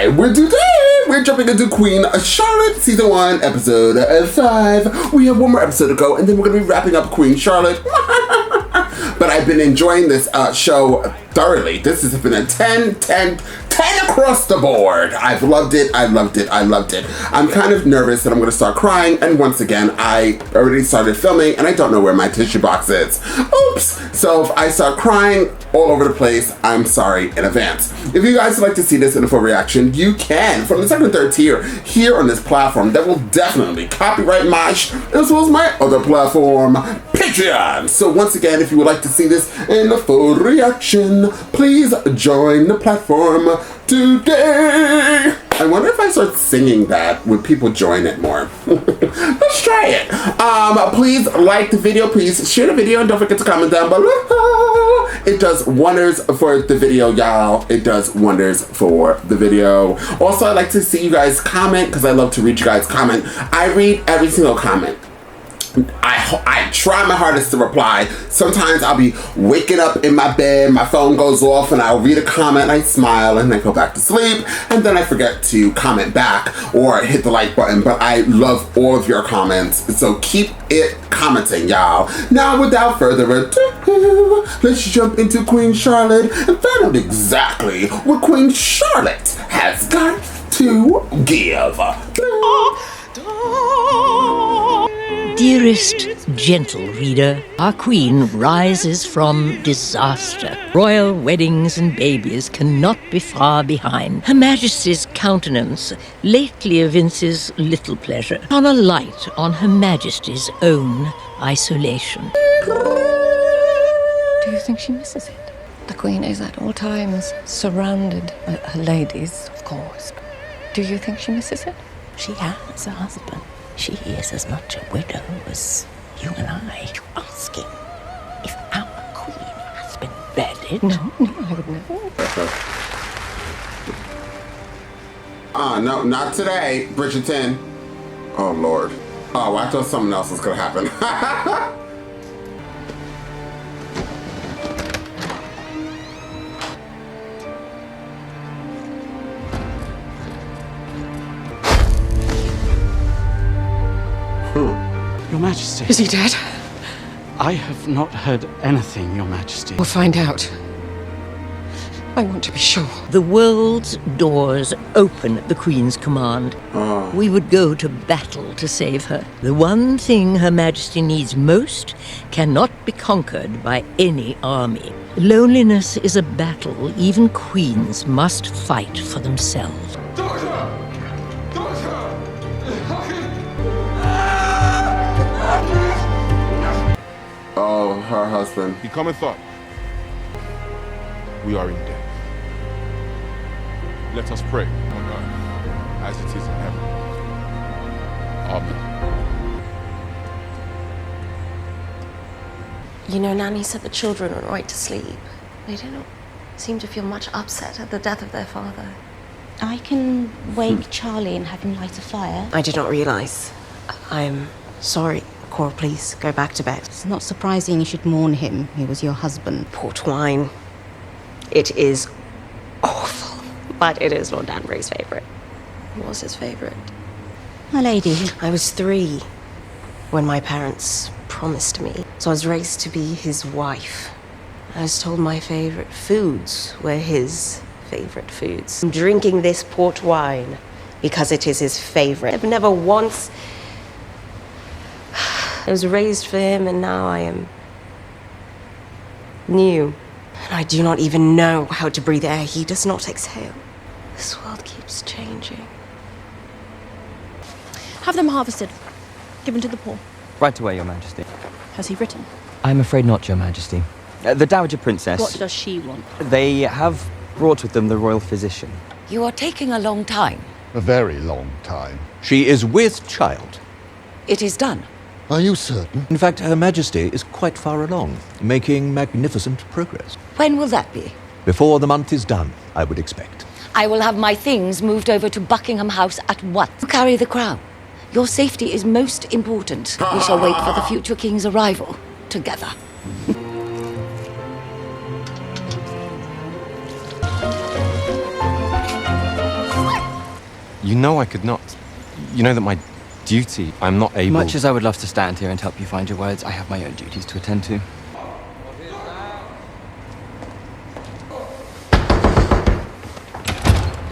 Alright, we're jumping into Queen Charlotte Season 1, Episode 5. We have one more episode to go, and then we're going to be wrapping up Queen Charlotte. But I've been enjoying this show thoroughly. This has been a 10 across the board. I've loved it. I'm kind of nervous that I'm going to start crying, and once again, I already started filming, and I don't know where my tissue box is. Oops! So if I start crying all over the place, I'm sorry in advance. If you guys would like to see this in a full reaction, you can from the second and third tier here on this platform that will definitely copyright Mosh, as well as my other platform, Patreon. So once again, if you would like to see this in a full reaction, please join the platform today. I wonder if I start singing that, would people join it more? Let's try it. Please like the video, please share the video, and don't forget to comment down below. It does wonders for the video, y'all. It does wonders for the video. Also, I'd like to see you guys comment, because I love to read you guys' comment. I read every single comment. I try my hardest to reply. Sometimes I'll be waking up in my bed, my phone goes off, and I'll read a comment, and I smile, and I go back to sleep, and then I forget to comment back or hit the like button. But I love all of your comments, so keep it commenting, y'all. Now, without further ado, let's jump into Queen Charlotte and find out exactly what Queen Charlotte has got to give. Dearest gentle reader, our queen rises from disaster. Royal weddings and babies cannot be far behind. Her Majesty's countenance lately evinces little pleasure. Shone a light on Her Majesty's own isolation. Do you think she misses it? The Queen is at all times surrounded by her ladies, of course. Do you think she misses it? She has a husband. She is as much a widow as you and I. You're asking if our queen has been bedded? No, I would never. No, not today, Bridgerton. Oh, Lord. Oh, I thought something else was gonna happen. Your Majesty. Is he dead? I have not heard anything, Your Majesty. We'll find out. I want to be sure. The world's doors open at the Queen's command. We would go to battle to save her. The one thing Her Majesty needs most cannot be conquered by any army. Loneliness is a battle even queens must fight for themselves. Oh, her husband. He cometh up. We are in death. Let us pray on earth as it is in heaven. Amen. You know, Nanny said the children are right to sleep. They don't seem to feel much upset at the death of their father. I can wake Charlie and have him light a fire. I did not realize. I'm sorry. Cora, please go back to bed. It's not surprising you should mourn him. He was your husband. Port wine. It is awful, but it is Lord Danbury's favourite. It was his favourite. My lady. I was 3 when my parents promised me, so I was raised to be his wife. I was told my favourite foods were his favourite foods. I'm drinking this port wine because it is his favourite. I've never once... I was raised for him, and now I am new. And I do not even know how to breathe air he does not exhale. This world keeps changing. Have them harvested. Given to the poor. Right away, Your Majesty. Has he written? I'm afraid not, Your Majesty. The Dowager Princess... What does she want? They have brought with them the royal physician. You are taking a long time. A very long time. She is with child. It is done. Are you certain? In fact, Her Majesty is quite far along, making magnificent progress. When will that be? Before the month is done, I would expect. I will have my things moved over to Buckingham House at once. Carry the crown. Your safety is most important. We shall wait for the future king's arrival together. You know I could not. You know that my duty, I'm not able... Much as I would love to stand here and help you find your words, I have my own duties to attend to.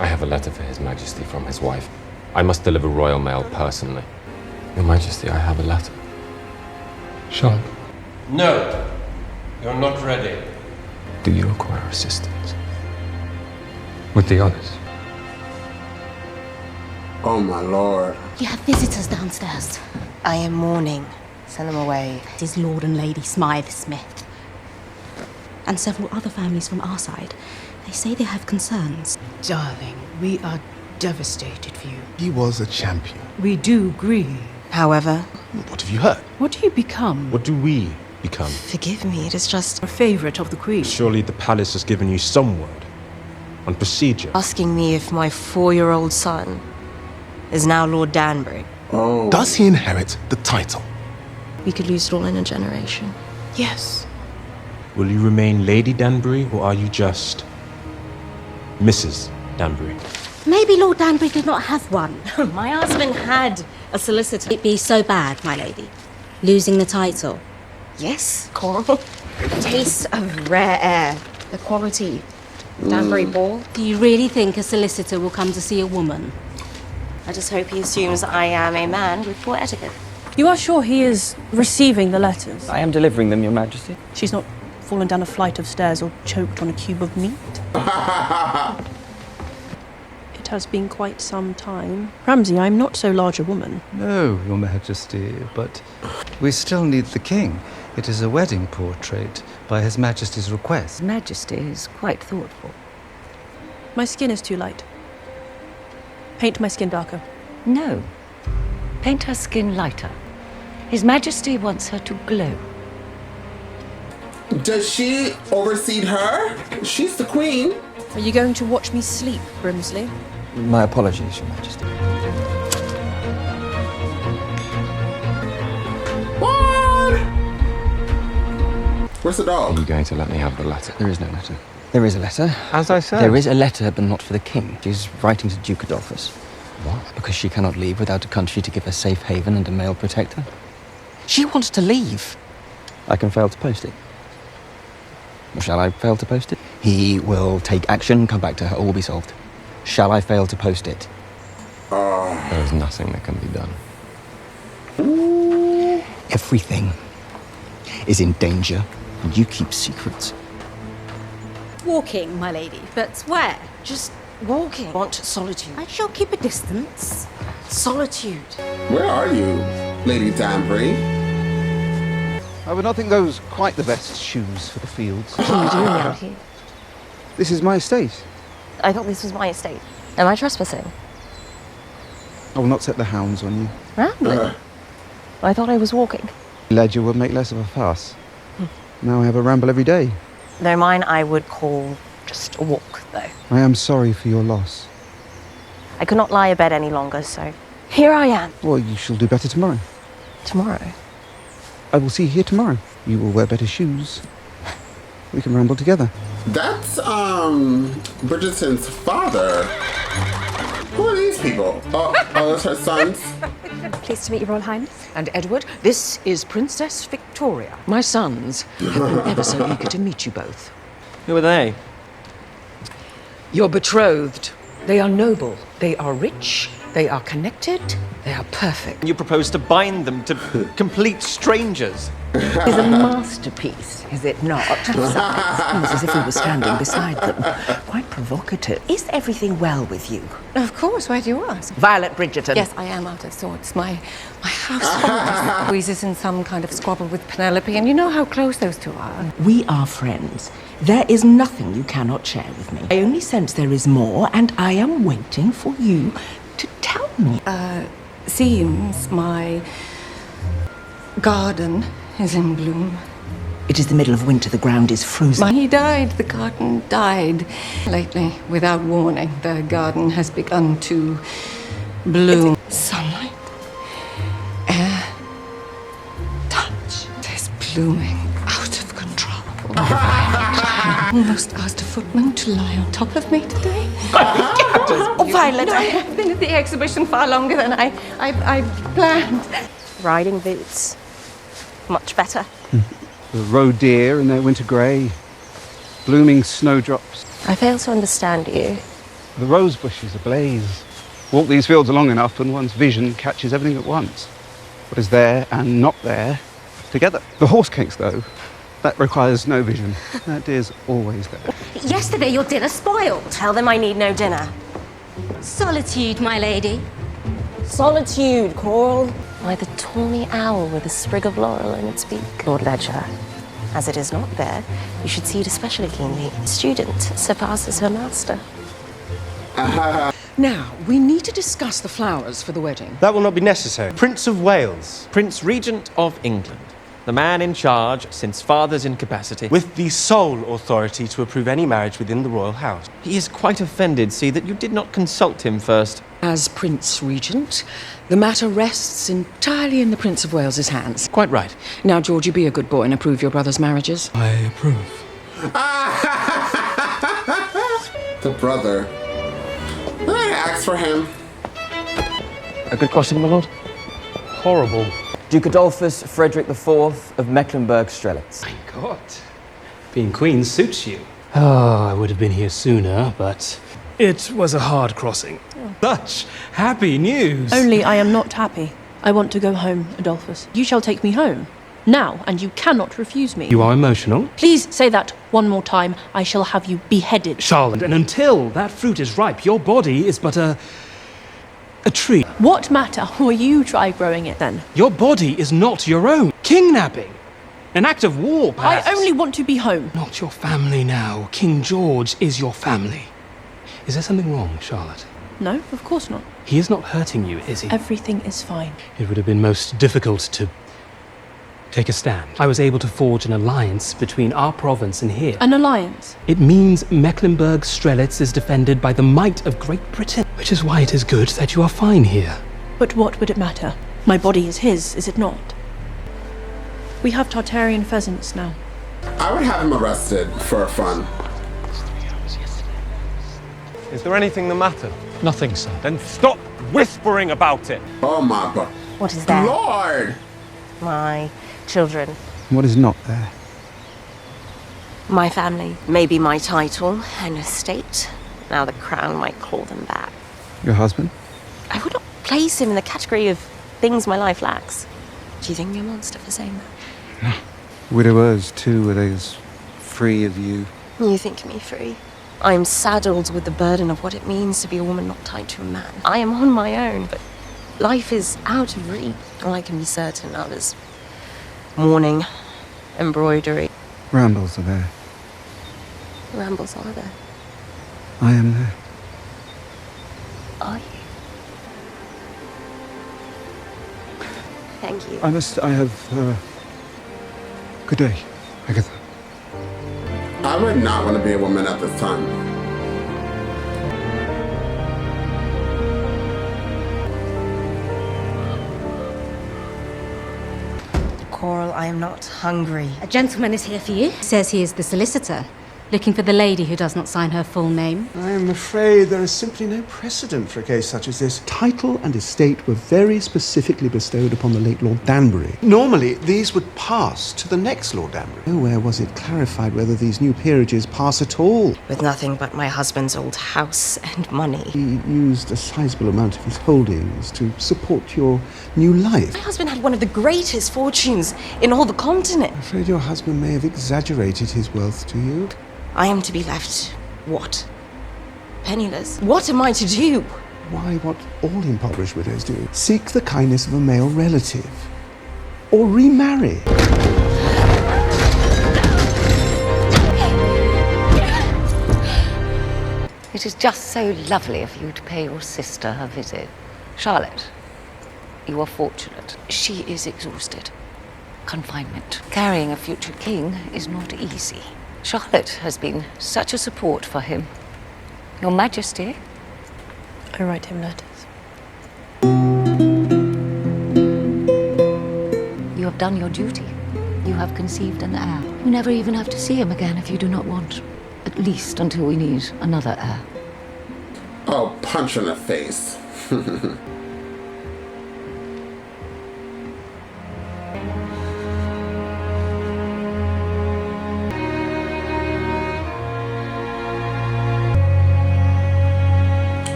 I have a letter for His Majesty from his wife. I must deliver royal mail personally. Your Majesty, I have a letter. Charlotte. No, you're not ready. Do you require assistance? With the others. Oh my lord. You have visitors downstairs. I am mourning. Send them away. It is Lord and Lady Smythe Smith. And several other families from our side. They say they have concerns. Darling, we are devastated for you. He was a champion. We do grieve. However, What have you heard? What do you become? What do we become? forgive me, it is just A favourite of the Queen. Surely the palace has given you some word on procedure. asking me if my 4-year-old son is now Lord Danbury. Oh. Does he inherit the title? We could lose it all in a generation. Yes. Will you remain Lady Danbury, or are you just Mrs. Danbury? Maybe Lord Danbury did not have one. My husband had a solicitor. It'd be so bad, my lady. Losing the title. Yes, Coral. Taste of rare air. The quality. Danbury ball. Do you really think a solicitor will come to see a woman? I just hope he assumes I am a man with poor etiquette. You are sure he is receiving the letters? I am delivering them, Your Majesty. She's not fallen down a flight of stairs or choked on a cube of meat? It has been quite some time. Ramsay, I'm not so large a woman. No, Your Majesty, but we still need the king. It is a wedding portrait by His Majesty's request. His Majesty is quite thoughtful. My skin is too light. Paint my skin darker. No. Paint her skin lighter. His Majesty wants her to glow. Does she oversee her? She's the queen. Are you going to watch me sleep, Brimsley? My apologies, Your Majesty. What? Where's the dog? Are you going to let me have the letter? There is no letter. There is a letter. As I said. There is a letter, but not for the king. She's writing to Duke Adolphus. What? Because she cannot leave without a country to give her safe haven and a male protector. She wants to leave. I can fail to post it. Or shall I fail to post it? He will take action, come back to her, all will be solved. Shall I fail to post it? There is nothing that can be done. Everything is in danger, and you keep secrets. Walking, my lady. But where? Just walking. Want solitude. I shall keep a distance. Solitude. Where are you, Lady Danbury? I would not think those quite the best shoes for the fields. What are you doing out here? This is my estate. I thought this was my estate. Am I trespassing? I will not set the hounds on you. Rambling? I thought I was walking. Ledger will make less of a fuss. Now I have a ramble every day. Though mine I would call just a walk, though. I am sorry for your loss. I could not lie abed any longer, so here I am. Well, you shall do better tomorrow. Tomorrow? I will see you here tomorrow. You will wear better shoes. We can ramble together. That's, Bridgerton's father. Who are these people? Oh, those her sons? Pleased to meet you, Royal Highness. And Edward, this is Princess Victoria. My sons have been ever so eager to meet you both. Who are they? You're betrothed. They are noble. They are rich. They are connected. They are perfect. You propose to bind them to complete strangers. It's a masterpiece, is it not? Besides, almost as if we were standing beside them. Quite provocative. Is everything well with you? Of course, why do you ask? Violet Bridgerton. Yes, I am out of sorts. My household squeezes in some kind of squabble with Penelope, and you know how close those two are. We are friends. There is nothing you cannot share with me. I only sense there is more, and I am waiting for you to tell me. Seems my garden is in bloom. It is the middle of winter. The ground is frozen. He died. The garden died. Lately, without warning, the garden has begun to bloom. Sunlight, air, touch. It is blooming out of control. I almost asked a footman to lie on top of me today. Oh, Violet, I have been at the exhibition far longer than I planned. Riding boots. Much better. The roe deer in their winter grey, blooming snowdrops. I fail to understand you. The rose bushes ablaze. Walk these fields long enough and one's vision catches everything at once. What is there and not there together. The horse cakes, though, that requires no vision. That is always there. Yesterday your dinner spoiled. Tell them I need no dinner. Solitude, my lady. Solitude, Coral. Why the tawny owl with a sprig of laurel in its beak? Lord Ledger, as it is not there, you should see it especially keenly. Student surpasses her master. Now, we need to discuss the flowers for the wedding. That will not be necessary. Prince of Wales, Prince Regent of England, the man in charge since father's incapacity, with the sole authority to approve any marriage within the royal house. He is quite offended, see, that you did not consult him first. As Prince Regent, the matter rests entirely in the Prince of Wales's hands. Quite right. Now, George, you be a good boy and approve your brother's marriages. I approve. The brother. I asked for him. A good crossing, my lord? Horrible. Duke Adolphus Frederick IV of Mecklenburg-Strelitz. My God. Being queen suits you. Oh, I would have been here sooner, but it was a hard crossing. Such happy news. Only I am not happy. I want to go home, Adolphus. You shall take me home. Now, and you cannot refuse me. You are emotional? Please say that one more time. I shall have you beheaded. Charlotte, and until that fruit is ripe, your body is but a tree. What matter? Will you try growing it then? Your body is not your own. King-napping. An act of war, perhaps. I only want to be home. Not your family now. King George is your family. Is there something wrong, Charlotte? No, of course not. He is not hurting you, is he? Everything is fine. It would have been most difficult to take a stand. I was able to forge an alliance between our province and here. An alliance? It means Mecklenburg-Strelitz is defended by the might of Great Britain, which is why it is good that you are fine here. But what would it matter? My body is his, is it not? We have Tartarian pheasants now. I would have him arrested for fun. Is there anything the matter? Nothing, sir. Then stop whispering about it. Oh my God. What is that? Lord! My children. What is not there? My family. Maybe my title and estate. Now the crown might call them back. Your husband? I would not place him in the category of things my life lacks. Do you think me a monster for saying that? Widowers, too, are they as free of you? You think me free? I'm saddled with the burden of what it means to be a woman not tied to a man. I am on my own, but life is out of reach. All I can be certain of is mourning, embroidery. Rambles are there. Rambles are there. I am there. Are you? Thank you. I have, good day, Agatha. I would not want to be a woman at this time. Coral, I am not hungry. A gentleman is here for you. Says he is the solicitor, looking for the lady who does not sign her full name. I am afraid there is simply no precedent for a case such as this. Title and estate were very specifically bestowed upon the late Lord Danbury. Normally, these would pass to the next Lord Danbury. Nowhere was it clarified whether these new peerages pass at all. With nothing but my husband's old house and money. He used a sizable amount of his holdings to support your new life. My husband had one of the greatest fortunes in all the continent. I'm afraid your husband may have exaggerated his wealth to you. I am to be left, what? Penniless. What am I to do? Why, what all impoverished widows do. Seek the kindness of a male relative. Or remarry. It is just so lovely of you to pay your sister a visit. Charlotte, you are fortunate. She is exhausted. Confinement. Carrying a future king is not easy. Charlotte has been such a support for him. Your Majesty. I write him letters. You have done your duty. You have conceived an heir. You never even have to see him again if you do not want. At least until we need another heir. Oh, punch in the face.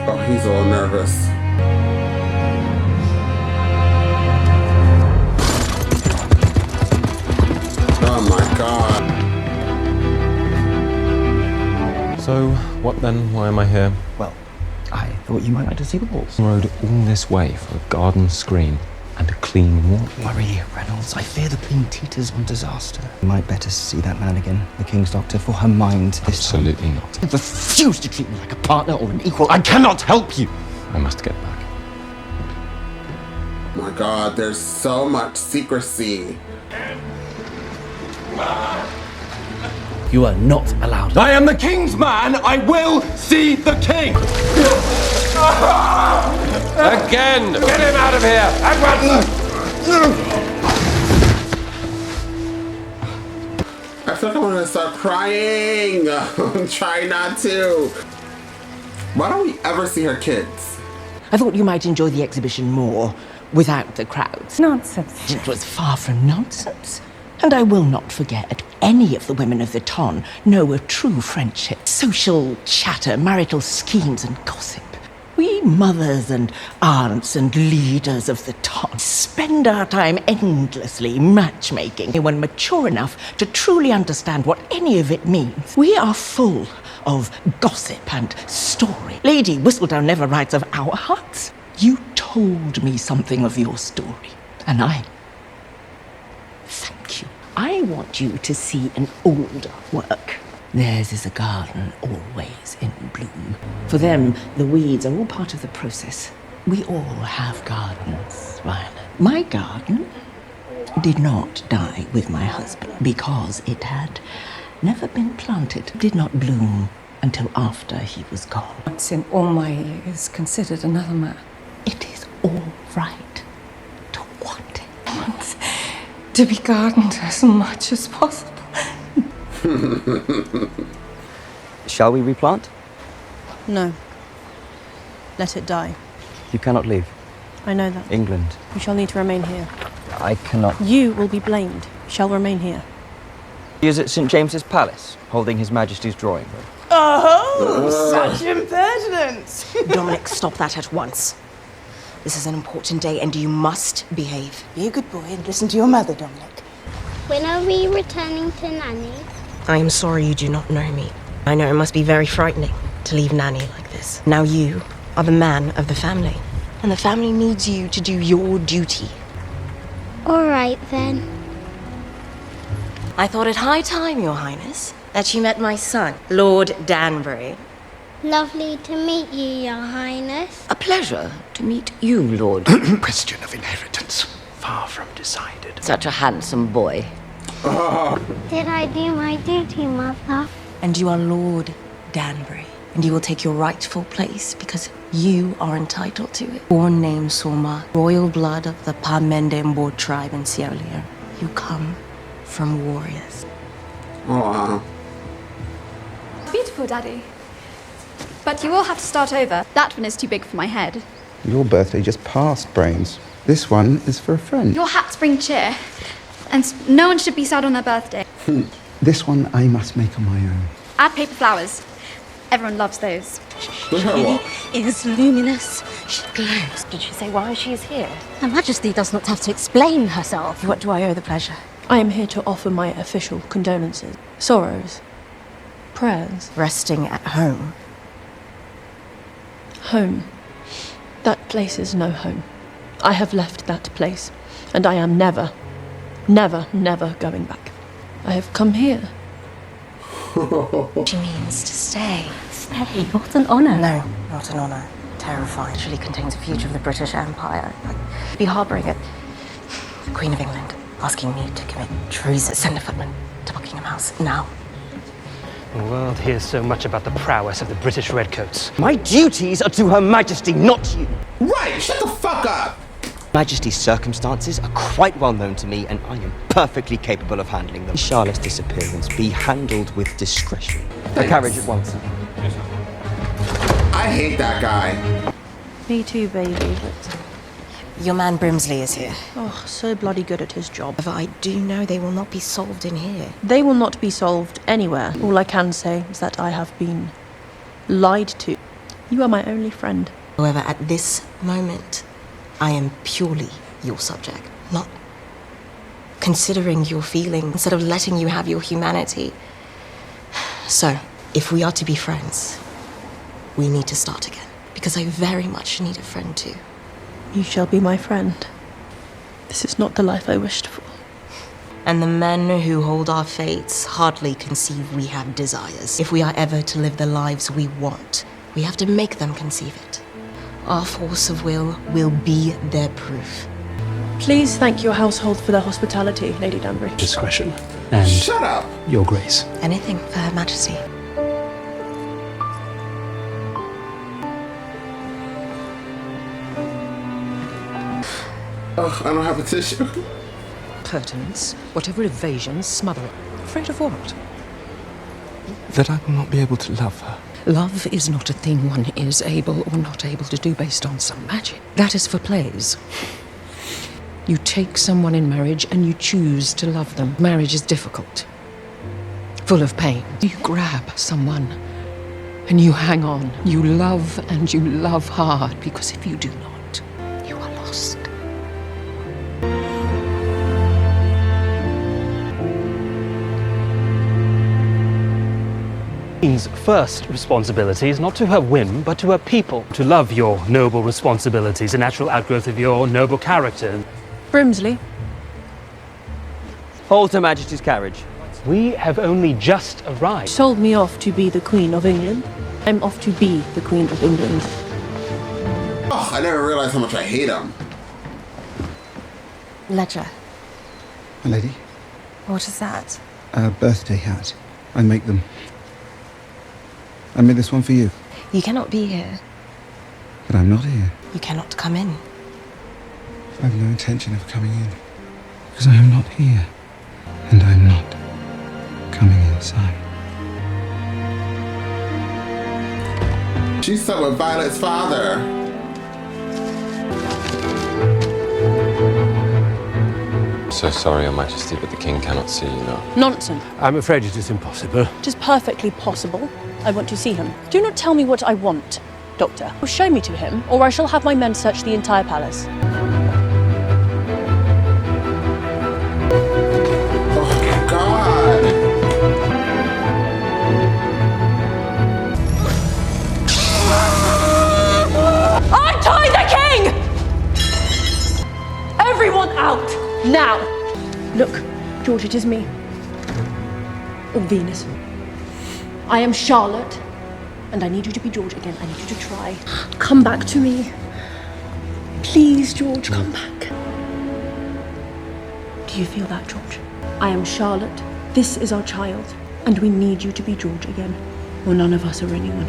Oh, he's a little nervous. Oh my god. So, what then? Why am I here? Well, I thought you might like to see the walls. Rode all this way for a garden screen and a clean wall. Worry, Reynolds. I fear the Queen teeters on disaster. You might better see that man again, the King's Doctor, for her mind this time. Absolutely not. You refuse to treat me like a partner or an equal. I cannot help you. I must get back. Oh my god, there's so much secrecy. You are not allowed. I am the King's man! I will see the King! Again! Get him out of here! At once! I feel like I'm gonna start crying. Try not to. Why don't we ever see her kids? I thought you might enjoy the exhibition more without the crowds. Nonsense. It was far from nonsense. And I will not forget any of the women of the ton know of true friendship, social chatter, marital schemes and gossip. We mothers and aunts and leaders of the ton spend our time endlessly matchmaking when mature enough to truly understand what any of it means. We are full of gossip and story. Lady Whistledown never writes of our hearts. You told me something of your story, and I thank you. I want you to see an older work. Theirs is a garden always in bloom. For them, the weeds are all part of the process. We all have gardens, Violet. My garden did not die with my husband because it had never been planted. It did not bloom until after he was gone. Once in all my years considered another man. It is all right to want it. To be gardened as much as possible. Shall we replant? No. Let it die. You cannot leave. I know that. England. You shall need to remain here. I cannot. You will be blamed. You shall remain here. He is at St. James's Palace, holding His Majesty's drawing room. Oh, such impertinence! Dominic, stop that at once. This is an important day and you must behave. Be a good boy and listen to your mother, Dominic. When are we returning to Nanny? I am sorry you do not know me. I know it must be very frightening to leave Nanny like this. Now you are the man of the family, and the family needs you to do your duty. All right, then. I thought it high time, Your Highness, that you met my son, Lord Danbury. Lovely to meet you, Your Highness. A pleasure to meet you, Lord. Question of inheritance. Far from decided. Such a handsome boy. Did I do my duty, Mother? And you are Lord Danbury, and you will take your rightful place because you are entitled to it. Born name Soma, royal blood of the Pamendembo tribe in Sierra Leone. You come from warriors. Aww. Beautiful, Daddy. But you all have to start over. That one is too big for my head. Your birthday just passed, Brains. This one is for a friend. Your hats bring cheer. And no one should be sad on their birthday. This one I must make on my own. Add paper flowers. Everyone loves those. She is luminous. She glows. Did she say why she is here? Her Majesty does not have to explain herself. What do I owe the pleasure? I am here to offer my official condolences, sorrows, prayers. Resting at home. Home. That place is no home. I have left that place, and I am never, never, never going back. I have come here. She means to stay. Stay? What an honour. No, not an honour. Terrifying. It actually contains the future of the British Empire. I'd be harbouring it. The Queen of England asking me to commit treason. Send a footman to Buckingham House now. The world hears so much about the prowess of the British Redcoats. My duties are to Her Majesty, not you. Right, shut the fuck up! Majesty's circumstances are quite well known to me, and I am perfectly capable of handling them. Charlotte's disappearance be handled with discretion. A carriage at once. I I hate that guy. Me too, baby, but... Your man Brimsley is here. Oh, so bloody good at his job. But I do know they will not be solved in here. They will not be solved anywhere. All I can say is that I have been lied to. You are my only friend. However, at this moment, I am purely your subject, not considering your feelings instead of letting you have your humanity. So, if we are to be friends, we need to start again. Because I very much need a friend too. You shall be my friend. This is not the life I wished for. And the men who hold our fates hardly conceive we have desires. If we are ever to live the lives we want, we have to make them conceive it. Our force of will be their proof. Please thank your household for their hospitality, Lady Danbury. Discretion. And shut up. Your Grace. Anything for Her Majesty. Ugh, I don't have a tissue. Pertinence, whatever evasion, smother it. Afraid of what? That I will not be able to love her. Love is not a thing one is able or not able to do based on some magic. That is for plays. You take someone in marriage and you choose to love them. Marriage is difficult, full of pain. You grab someone and you hang on. You love and you love hard, because if you do not, you are lost. Queen's first responsibility is not to her whim, but to her people. To love your noble responsibilities, a natural outgrowth of your noble character. Brimsley. Hold Her Majesty's carriage. We have only just arrived. Told me off to be the Queen of England. I'm off to be the Queen of England. Oh, I never realized how much I hate him. Ledger. My lady, What is that? a birthday hat. I make them. I made this one for you. You cannot be here. But I'm not here. You cannot come in. I have no intention of coming in. Because I am not here. And I'm not coming inside. She's stuck with Violet's father. So sorry, Your Majesty, but the king cannot see you now. Nonsense. I'm afraid it is impossible. It is perfectly possible. I want to see him. Do not tell me what I want, Doctor. Show me to him, or I shall have my men search the entire palace. Oh, God. Untie the king! Everyone out, now! Look, George, it is me. Or Venus. I am Charlotte, and I need you to be George again. I need you to try. Come back to me. Please, George, come back. Do you feel that, George? I am Charlotte. This is our child, and we need you to be George again, or none of us are anyone.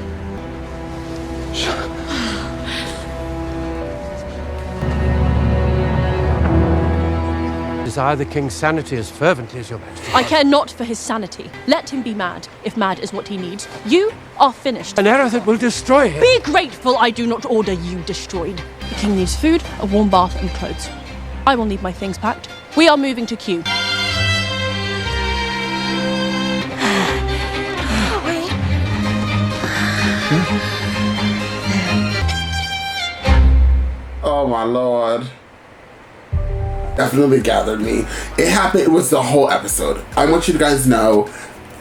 Desire the king's sanity as fervently as Your Majesty. I care not for his sanity. Let him be mad, if mad is what he needs. You are finished. An error that will destroy him. Be grateful I do not order you destroyed. The king needs food, a warm bath, and clothes. I will need my things packed. We are moving to Kew. Oh my lord. Definitely gathered me. It happened, it was the whole episode. I want you to guys know,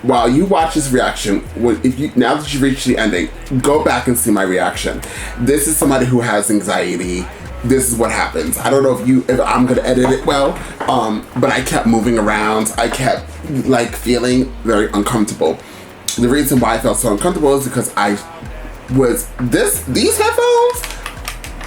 while you watch this reaction, now that you've reached the ending, go back and see my reaction. This is somebody who has anxiety. This is what happens. I don't know if I'm gonna edit it well, but I kept moving around. I kept feeling very uncomfortable. The reason why I felt so uncomfortable is because these headphones,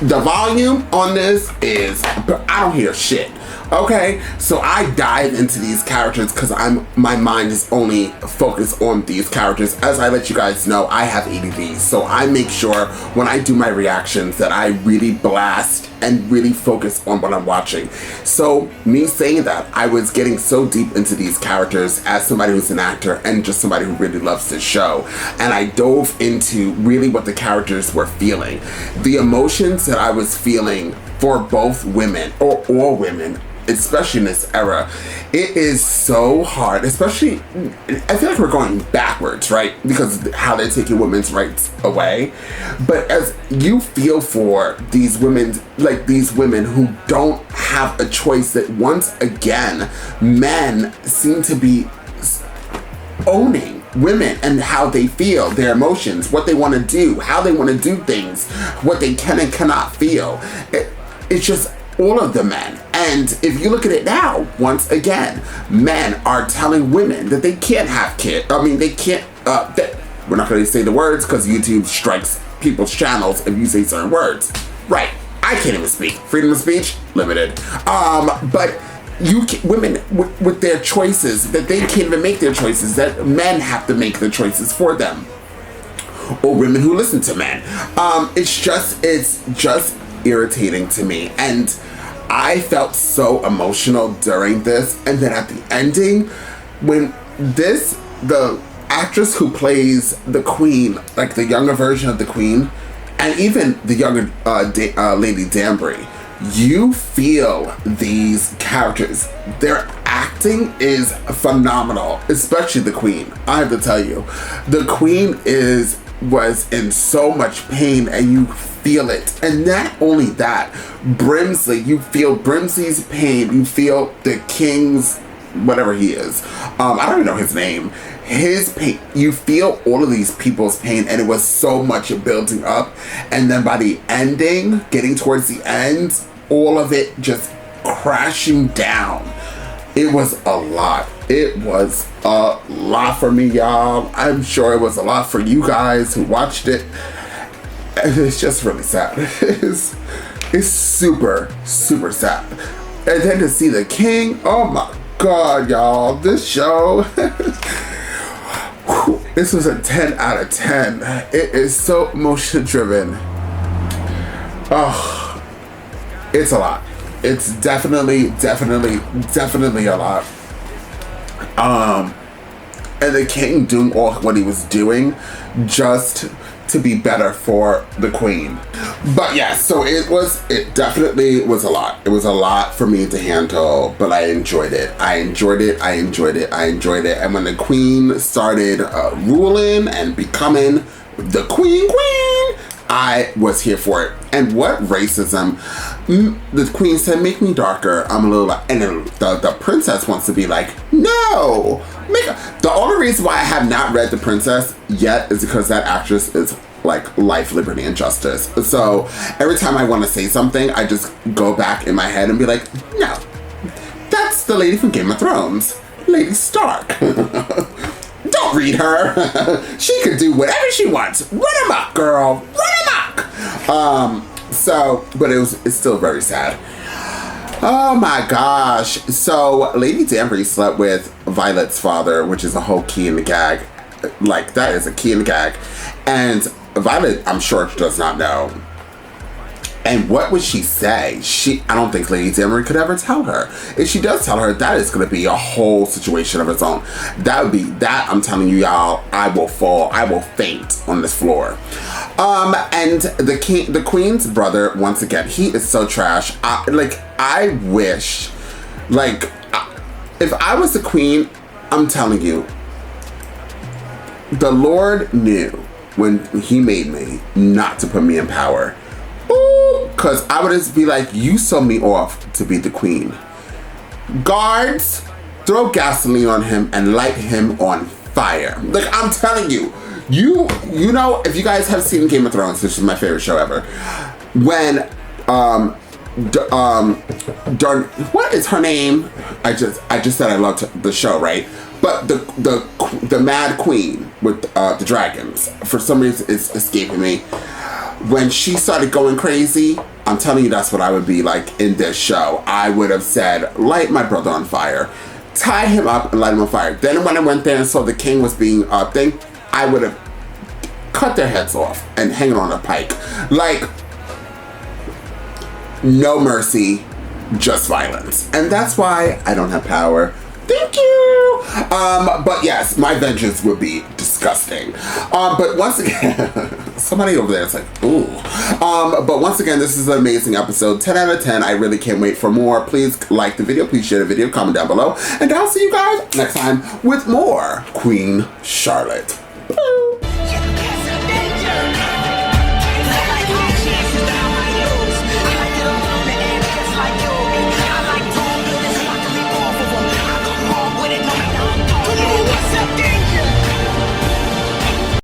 the volume on this is, I don't hear shit. Okay, so I dive into these characters because I'm my mind is only focused on these characters. As I let you guys know, I have ADD, so I make sure when I do my reactions that I really blast and really focus on what I'm watching. So me saying that, I was getting so deep into these characters as somebody who's an actor and just somebody who really loves this show, and I dove into really what the characters were feeling. The emotions that I was feeling for both women, or all women, especially in this era, it is so hard. Especially, I feel like we're going backwards, right? Because of how they're taking women's rights away. But as you feel for these women, like these women who don't have a choice, that once again, men seem to be owning women and how they feel, their emotions, what they want to do, how they want to do things, what they can and cannot feel. It's just all of the men. And if you look at it now, once again, men are telling women that they can't have kids. I mean, they can't, we're not going to say the words because YouTube strikes people's channels if you say certain words. Right. I can't even speak. Freedom of speech, limited. But women with their choices, that they can't even make their choices, that men have to make the choices for them. Or women who listen to men. It's just irritating to me. And I felt so emotional during this, and then at the ending, when the actress who plays the queen, like the younger version of the queen, and even the younger Lady Danbury, you feel these characters. Their acting is phenomenal, especially the queen. I have to tell you, the queen was in so much pain, and you feel it. And not only that, Brimsley, you feel Brimsley's pain, you feel the king's, whatever he is, I don't even know his name, his pain, you feel all of these people's pain, and it was so much building up, and then by the ending, getting towards the end, all of it just crashing down. It was a lot. It was a lot for me, y'all. I'm sure it was a lot for you guys who watched it. And it's just really sad. It's super, super sad. And then to see the king, oh my God, y'all. This show, this was a 10 out of 10. It is so emotion driven. Oh, it's a lot. It's definitely a lot. And the king doing all what he was doing just to be better for the queen. But yeah, so it definitely was a lot. It was a lot for me to handle, but I enjoyed it. And when the queen started ruling and becoming the queen, I was here for it. And what racism? The queen said, make me darker. I'm a little like, and then the princess wants to be like, no. The only reason why I have not read The Princess yet is because that actress is like life, liberty, and justice. So every time I want to say something, I just go back in my head and be like, no, that's the lady from Game of Thrones, Lady Stark. Don't read her. She can do whatever she wants. Run amok, girl. Run amok. But it's still very sad. Oh my gosh. So Lady Danbury slept with Violet's father, which is a whole key in the gag. Like, that is a key in the gag. And Violet, I'm sure, does not know. And what would she say? I don't think Lady Danbury could ever tell her. If she does tell her, that is going to be a whole situation of its own. I'm telling you, y'all, I will fall. I will faint on this floor. And the queen's brother, once again, he is so trash. I wish, if I was the queen, I'm telling you, the Lord knew when he made me not to put me in power. Because I would just be like, you sold me off to be the queen. Guards, throw gasoline on him and light him on fire. Like, I'm telling you, you know, if you guys have seen Game of Thrones, which is my favorite show ever, when, what is her name? I just said I loved the show, right? But the Mad Queen with the dragons, for some reason it's escaping me. When she started going crazy, I'm telling you, that's what I would be like in this show. I would have said, light my brother on fire. tie him up and light him on fire. Then when I went there and saw the king was being thing, I would have cut their heads off and hang it on a pike. Like, no mercy, just violence. And that's why I don't have power. Thank you. But yes, my vengeance would be disgusting. But once again, somebody over there is like, ooh. But once again, this is an amazing episode. 10 out of 10. I really can't wait for more. Please like the video. Please share the video. Comment down below. And I'll see you guys next time with more Queen Charlotte. Bye.